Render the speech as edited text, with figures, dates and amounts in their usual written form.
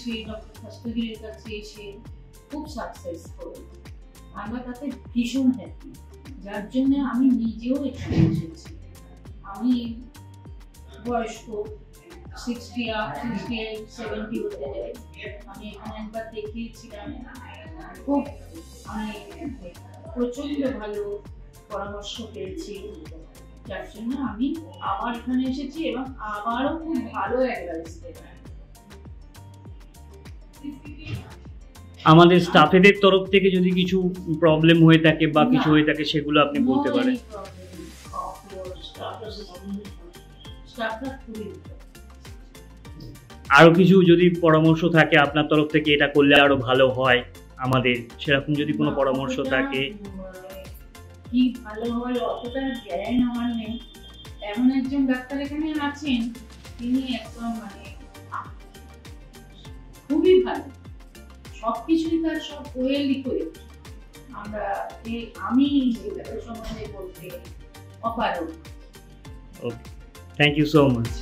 এসে ডক্টর শাস্ত্রগিরির কাছে এসে খুব সাকসেসফুল, আমরা তাতে ভীষণ হ্যাপি, যার জন্য আমি নিজেও এখানে এসেছি। আমি বয়স্ক 68-70 হতে যায়, আমি এখানে একবার দেখিয়েছিলাম, খুব আমি প্রচন্ড ভালো পরামর্শ পেয়েছি, যার জন্য আমি আবার এখানে এসেছি এবং আবারও খুব ভালো অ্যাডভাইস দেবেন। আমাদের স্টাফেদের তরফ থেকে যদি কিছু প্রবলেম হয়ে থাকে বা কিছু হয়ে থাকে সেগুলো আপনি বলতে পারেন। আরো কিছু যদি পরামর্শ থাকে আপনার তরফ থেকে এটা করলে আরো ভালো হয় আমাদের, সেরকম যদি কোনো পরামর্শ থাকে। কি ভালো হয় অতটা জ্ঞান আমার নেই, এমন একজন ডাক্তার এখানে আছেন তিনি একদম মানে খুবই ভালো, সবকিছুই তার সব ওয়েলি করে, আমি সম্বন্ধে বলতে অপারক। ওকে, থ্যাংক ইউ সো মাচ।